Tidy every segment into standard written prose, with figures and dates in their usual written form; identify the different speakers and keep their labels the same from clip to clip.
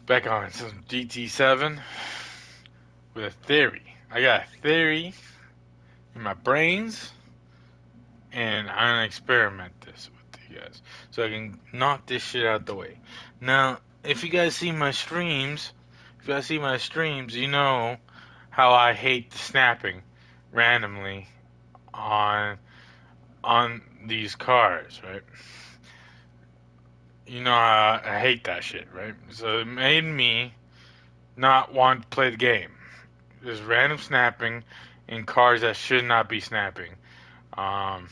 Speaker 1: Back on some GT7 with a theory. I got a theory in my brains, and I'm gonna experiment this with you guys so I can knock this shit out the way. Now, if you guys see my streams, you know how I hate the snapping randomly on these cars, right? You know I hate that shit, right? So it made me not want to play the game. There's random snapping in cars that should not be snapping. Um,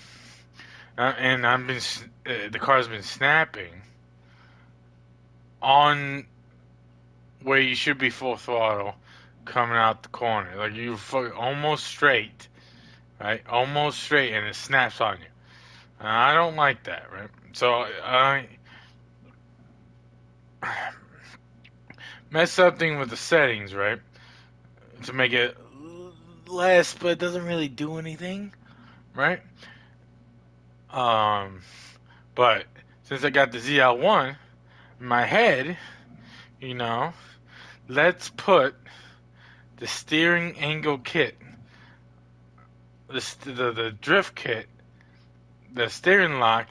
Speaker 1: and the car's been snapping on where you should be full throttle coming out the corner. Like you almost straight, right? Almost straight, and it snaps on you. And I don't like that, right? So I messed something with the settings, right? To make it less, but it doesn't really do anything, right? Um, but since I got the ZL1 in my head, you know, let's put the steering angle kit, the drift kit, the steering lock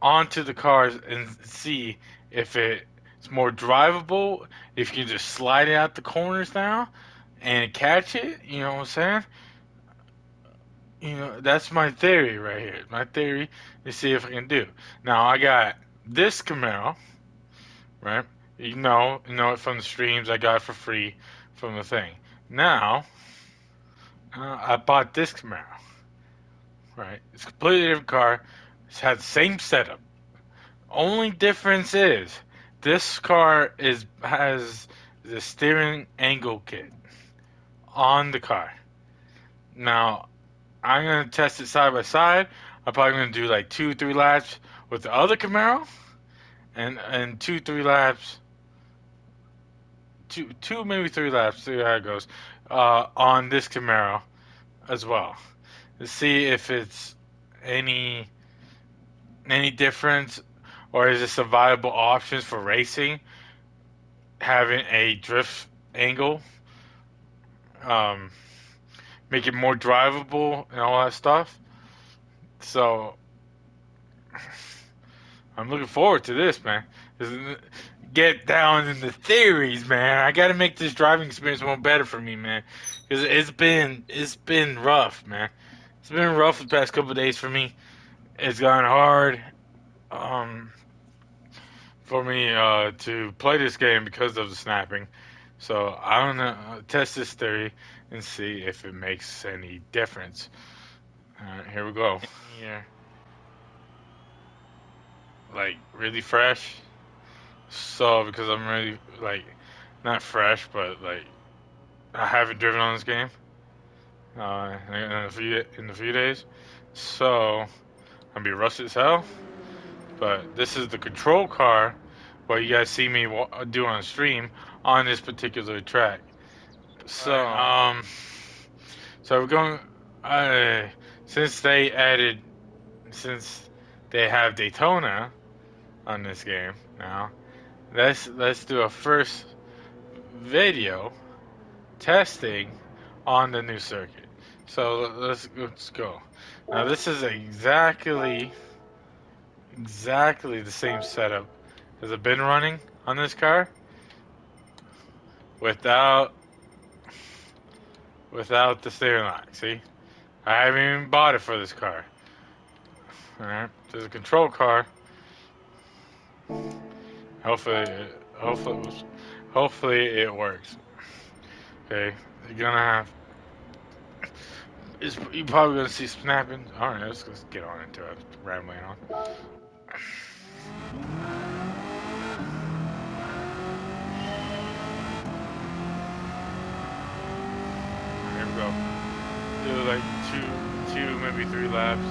Speaker 1: onto the cars and see if it's more drivable, if you can just slide it out the corners now and catch it, you know what I'm saying? You know, that's my theory right here. My theory is see if I can do. Now I got this Camaro, right? You know it from the streams I got for free from the thing. Now, I bought this Camaro, right? It's a completely different car. It's had the same setup. Only difference is this car is has the steering angle kit on the car. Now, I'm gonna test it side by side. I'm probably gonna do like 2, 3 laps with the other Camaro, and 2, 3 laps, two maybe 3 laps. See how it goes on this Camaro as well. To see if it's any any difference, or is this a viable option for racing? Having a drift angle, um, make it more drivable and all that stuff. So I'm looking forward to this, man. Get down in the theories, man. I got to make this driving experience more better for me, man. Because it's been rough, man. It's been rough the past couple of days for me. It's gone hard um, for me to play this game because of the snapping. So I'm gonna test this theory and see if it makes any difference. Alright, here we go. Here, like really fresh. So because I'm really like not fresh, but like I haven't driven on this game in a few days. So I'm gonna be rusty as hell. But this is the control car, what you guys see me do on stream on this particular track. So so we're going. Uh, since they added, since they have Daytona on this game now, let's do a first video testing on the new circuit. So let's go. Now this is exactly the same setup as I've been running on this car without the steering lock. See, I haven't even bought it for this car. All right, there's a control car. Hopefully, hopefully it works. Okay, you're gonna have. You probably gonna see snapping. All right, let's get on into it. Rambling on. Here we go. Do like two, maybe 3 laps.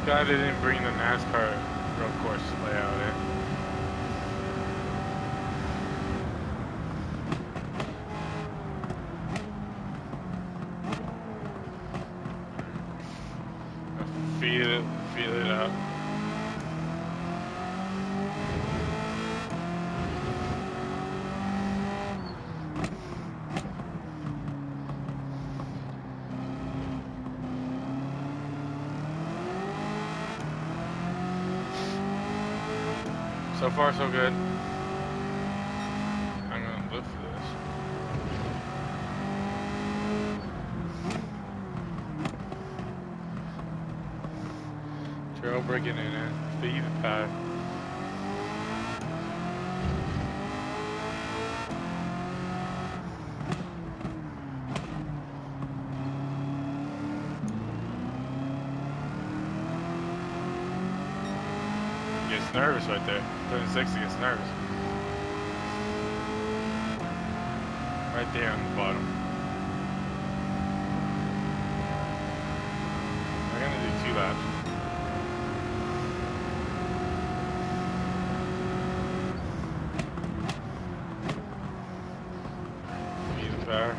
Speaker 1: Glad they didn't bring the NASCAR road course layout in. So far, so good. I'm gonna live for this. Trail breaking in it. Feed the path. Gets nervous right there. Turn 60 gets nervous. Right there on the bottom. We're gonna do 2 laps. Feed the power.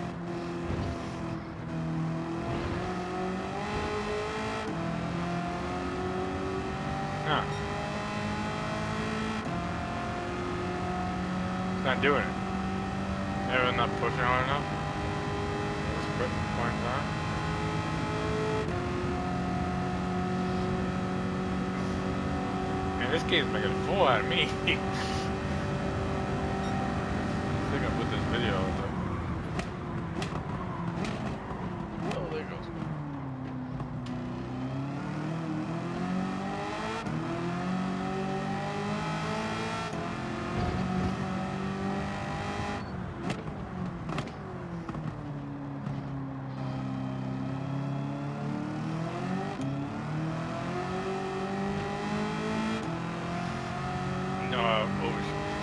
Speaker 1: No. It's not doing it. Maybe not pushing hard enough. Let's put points on. Man, this game's making a fool out of me. I think I'll put this video out though. Oh, there it goes. No,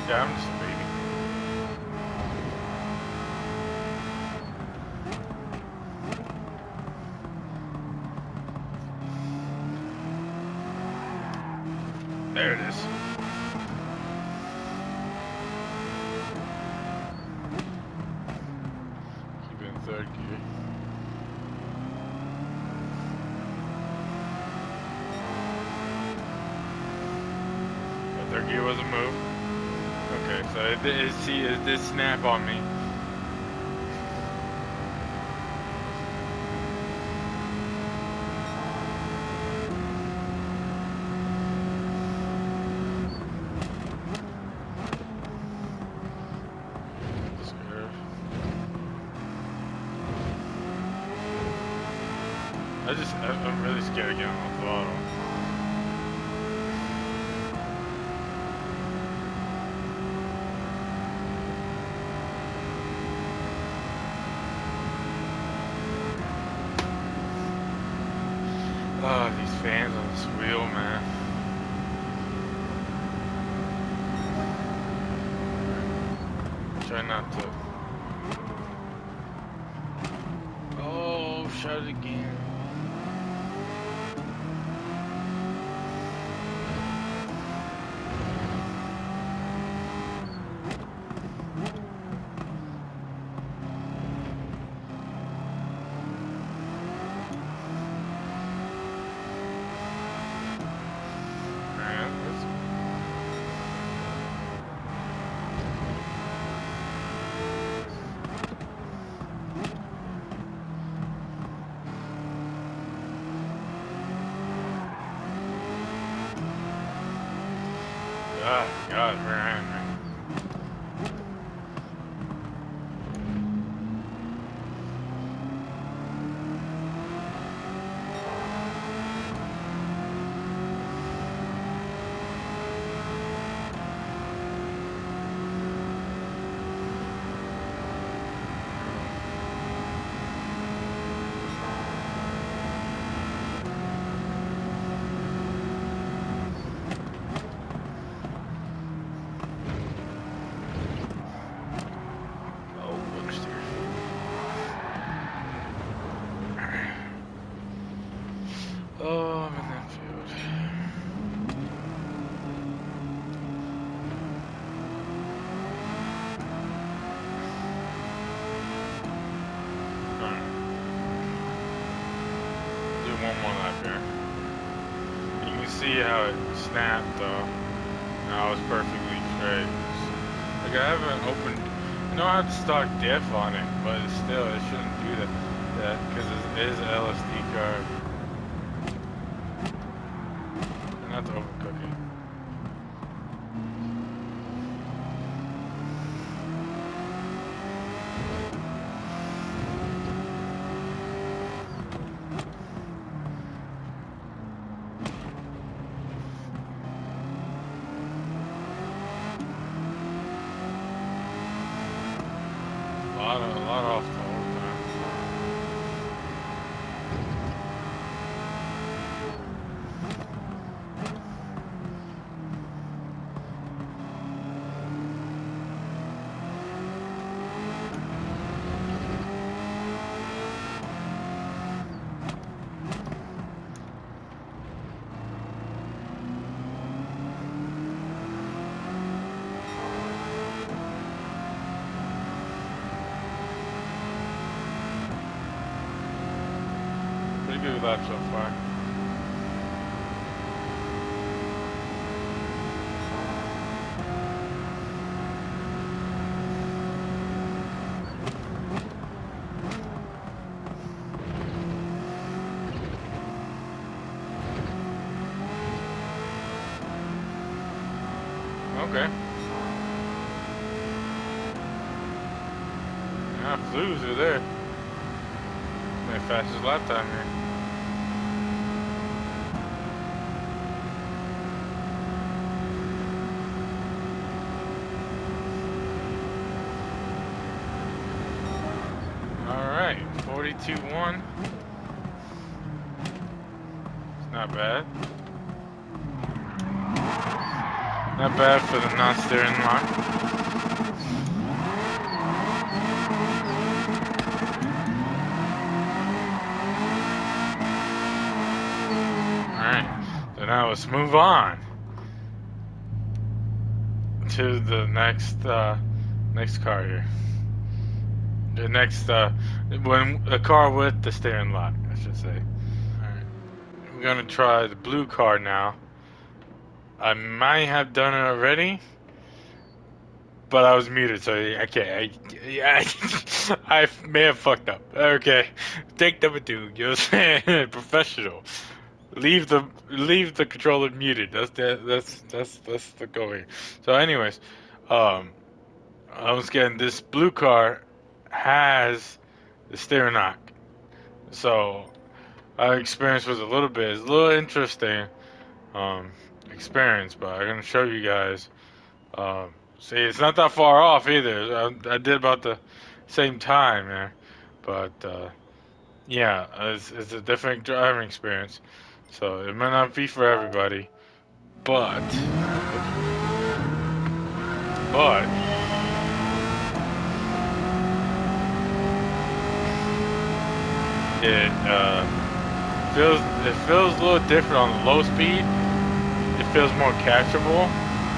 Speaker 1: yeah, I'm just a baby. There it is. Keep it in 3rd gear. The 3rd gear was a move. Okay, so it did snap on me. I'm really scared of getting on the throttle. Oh, these fans on this wheel, man. Try not to. Oh, shut it again. God, man. Oh, I'm in that field. Alright. Do one more lap here. You can see how it snapped though. Now it's perfectly straight. Like I haven't opened, I know I have the stock diff on it, but still it shouldn't do that because it is an LSD card. Not to overcook it. a lot off the whole time. Pretty good lap so far. Okay. Yeah, Flues are there. My fastest lap time here. Alright, 42-1. It's not bad. Not bad for the non-steering lock. Alright, so now let's move on to the next car here. The next when a car with the steering lock, I should say. Alright. We're gonna try the blue car now. I might have done it already, but I was muted, so I can't. I may have fucked up. Okay, take number 2. You know what I'm saying? Professional. Leave the controller muted. That's the goal here. So, anyways, I was getting this blue car has the steering lock. So our experience was it's a little interesting experience, but I'm gonna show you guys. See, it's not that far off either. I did about the same time there, but yeah, it's a different driving experience. So it might not be for everybody, but it feels a little different on the low speed. It feels more catchable.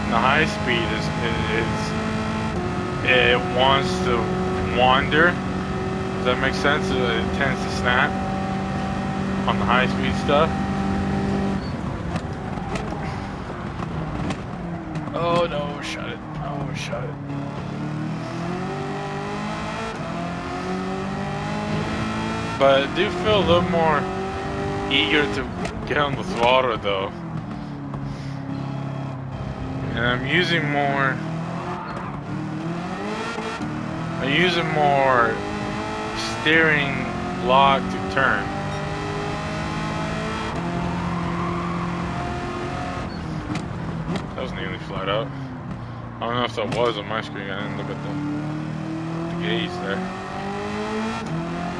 Speaker 1: The high speed it wants to wander. Does that make sense? It tends to snap on the high speed stuff. Oh no, shut it. Oh, shut it. But I do feel a little more eager to get on the throttle though. And I'm using more steering lock to turn. That was nearly flat out. I don't know if that was on my screen. I didn't look at the gauge there.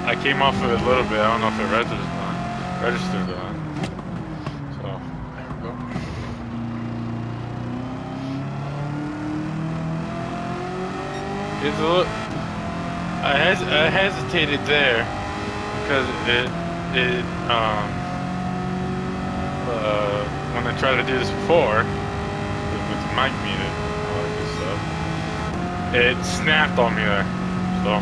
Speaker 1: I came off of it a little bit. I don't know if it registered or not. So there we go. It's a little. I hesitated there because when I tried to do this before with the mic muted, all that good stuff, it snapped on me there. So.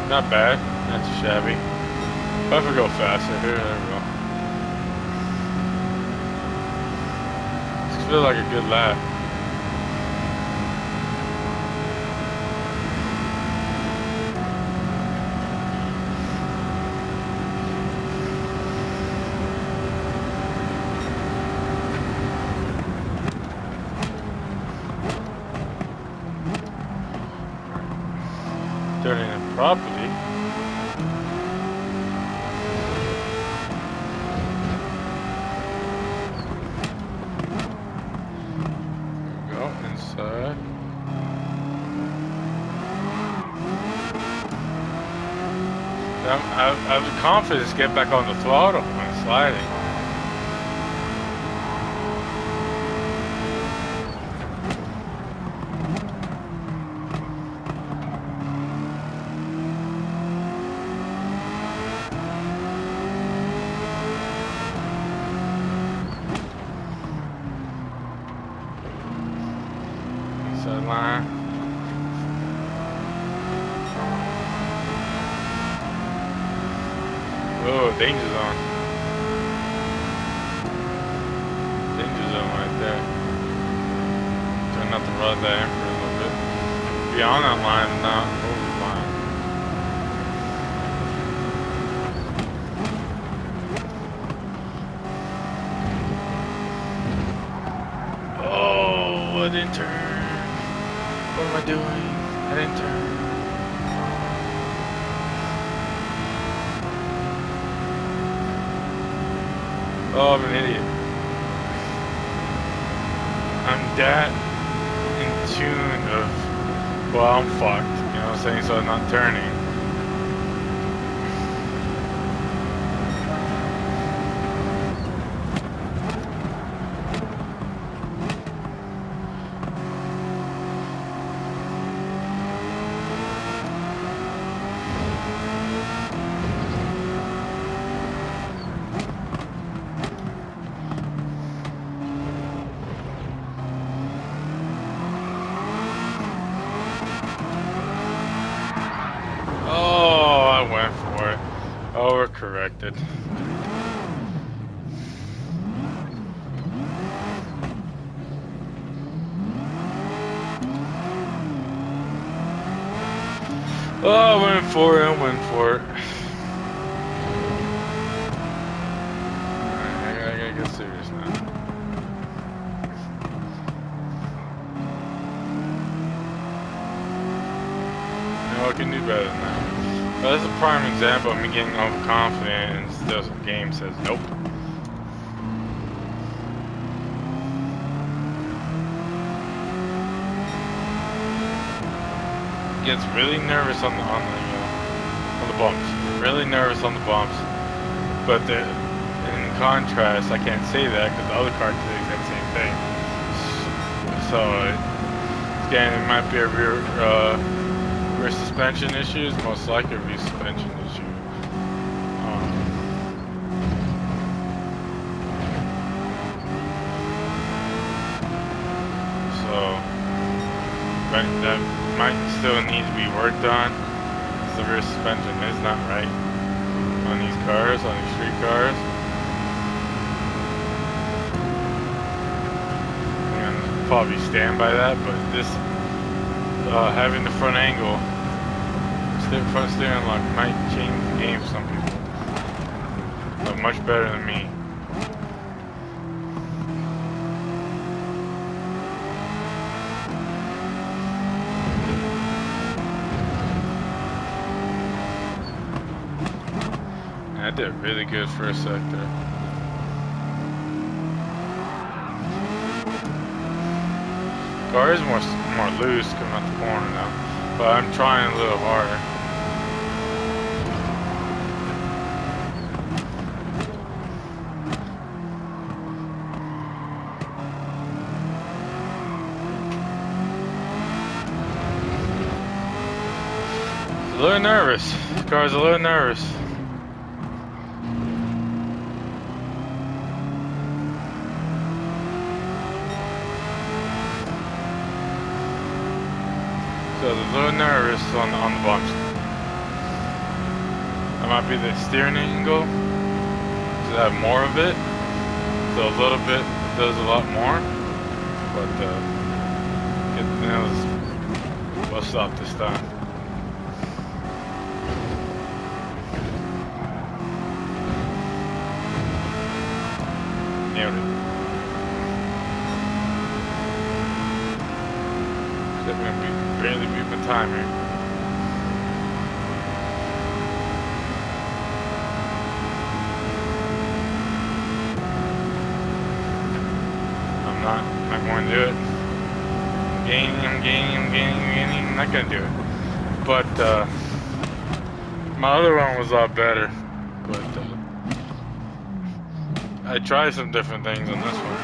Speaker 1: Not bad, not too shabby. But if we go faster here, there we go. This feels like a good lap. Turning in properly. I have the confidence to get back on the throttle when sliding. Inside line. Whoa, danger zone. Danger zone right there. Try not to run that for a little bit. Beyond that line, not over the line. Oh, I didn't turn. What am I doing? I didn't turn. Oh, I'm an idiot. I'm that in tune of, well, I'm fucked. You know what I'm saying? So I'm not turning. Overcorrected. Oh, I went for it. Alright, I gotta get serious now. No, I can do better than that. That's a prime example of me getting overconfident and still the game says nope. Gets really nervous on the bumps. Really nervous on the bumps. But in contrast, I can't say that because the other car did the exact same thing. So again, it might be a rear suspension issues, most likely a rear suspension issue. So that might still need to be worked on. The rear suspension is not right on these cars, on these street cars. I'm gonna probably stand by that, but this having the front angle. Front steering lock might change the game for some people, but much better than me. I did really good first sector. Car is more loose coming out the corner now, but I'm trying a little harder. A little nervous. This car's a little nervous. So a little nervous on the bumps. That might be the steering angle. So I have more of it. So a little bit does a lot more. But let's stop this time. Nailed it. Except I'm gonna barely beat my time here. I'm not going to do it. I'm gaining. I'm not gonna do it. But My other one was a lot better, but I tried some different things on this one.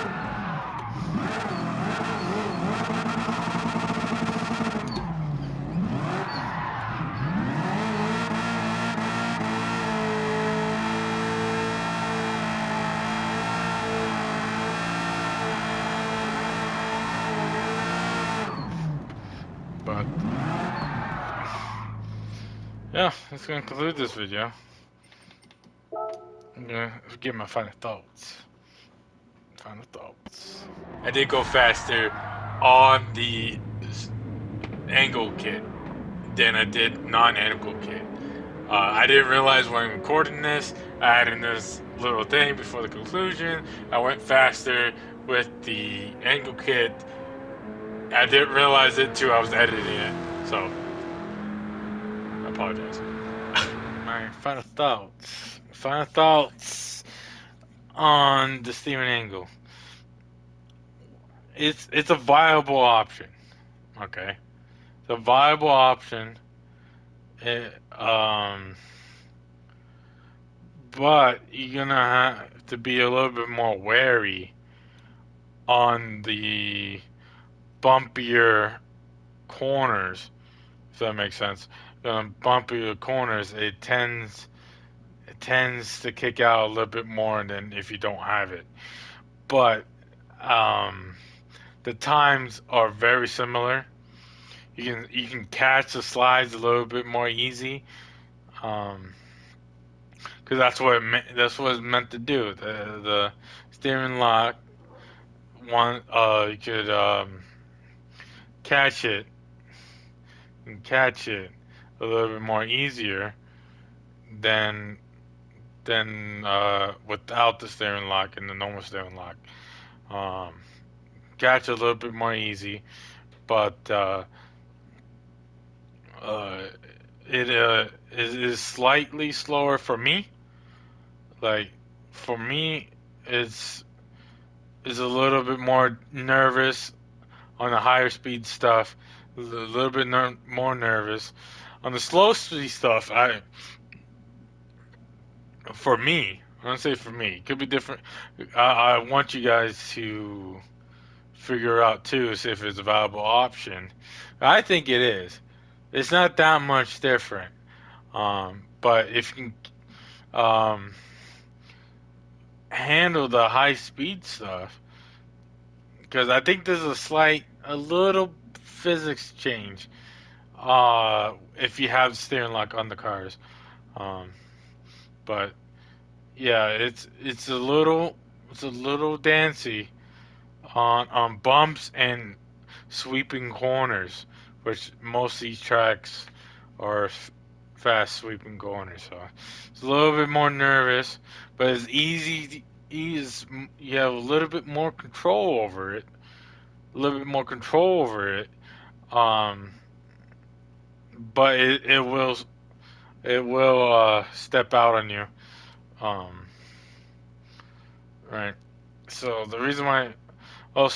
Speaker 1: But yeah, that's gonna conclude this video. I'm gonna give my final thoughts. Final thoughts. I did go faster on the angle kit than I did non-angle kit. I didn't realize when recording this, I had in this little thing before the conclusion. I went faster with the angle kit. I didn't realize it too. I was editing it, so I apologize. My final thoughts. Final thoughts on the steering angle. It's a viable option. Okay, it's a viable option. It, but you're gonna have to be a little bit more wary on the bumpier corners, if that makes sense. Bumpier corners, it tends to kick out a little bit more than if you don't have it. But um, the times are very similar. You can catch the slides a little bit more easy, because that's what it's meant to do. The steering lock one you could catch it catch it a little bit more easier than without the steering lock and the normal steering lock. Um, Catch it a little bit more easy, but uh, it is slightly slower for me. Like for me, it's is a little bit more nervous on the higher speed stuff. A little bit more nervous on the slow speed stuff. For me, I don't say for me. It could be different. I want you guys to figure out too, see if it's a viable option. I think it is. It's not that much different. But if you can handle the high speed stuff, because I think there's a little physics change. If you have steering lock on the cars. Um, but yeah, it's a little dancy on bumps and sweeping corners, which most of these tracks are fast sweeping corners. So it's a little bit more nervous, but it's easy. You have a little bit more control over it. A little bit more control over it. Um, but it will step out on you. Um, right. So the reason why I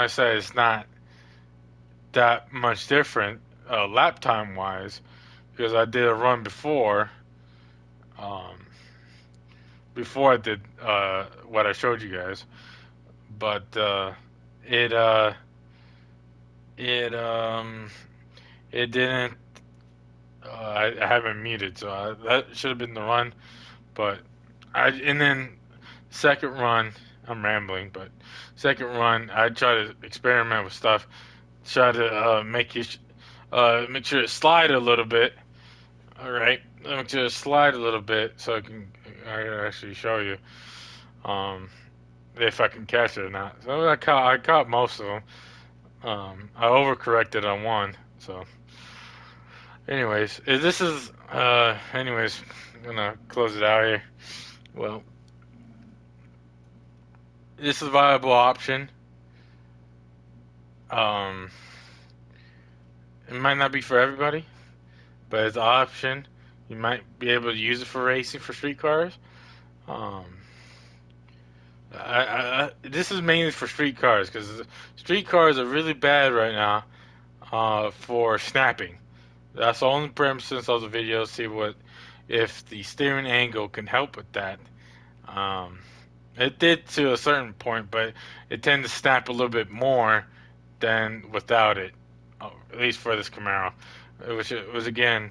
Speaker 1: say it's not that much different lap time wise, because I did a run um, before I did what I showed you guys, but it uh, it it didn't. I haven't muted, so that should have been the run. But and then second run, I'm rambling, but second run, I try to experiment with stuff, try to make sure it slide a little bit. All right, make sure it slide a little bit so I can actually show you if I can catch it or not. So I caught most of them. I overcorrected on one. So, anyways, I'm gonna close it out here. Well, this is a viable option. Um, it might not be for everybody, but it's an option. You might be able to use it for racing for street cars. Um, this is mainly for street cars because street cars are really bad right now for snapping. That's the only premise of the video. See what if the steering angle can help with that. Um, it did to a certain point, but it tended to snap a little bit more than without it. At least for this Camaro, it was again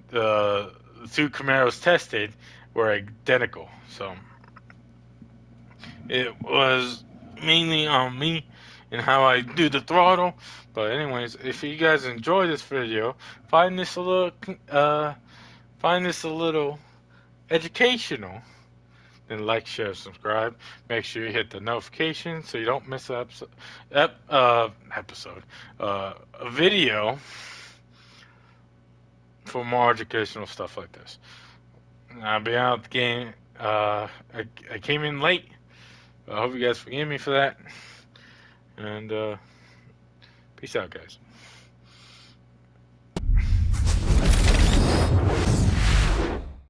Speaker 1: the two Camaros tested were identical. So it was mainly on me and how I do the throttle. But anyways, if you guys enjoy this video, find this a little find this a little educational, then like, share, subscribe. Make sure you hit the notification so you don't miss an episode, a video for more educational stuff like this. I'll be out the game. I came in late. I hope you guys forgive me for that. And peace out, guys.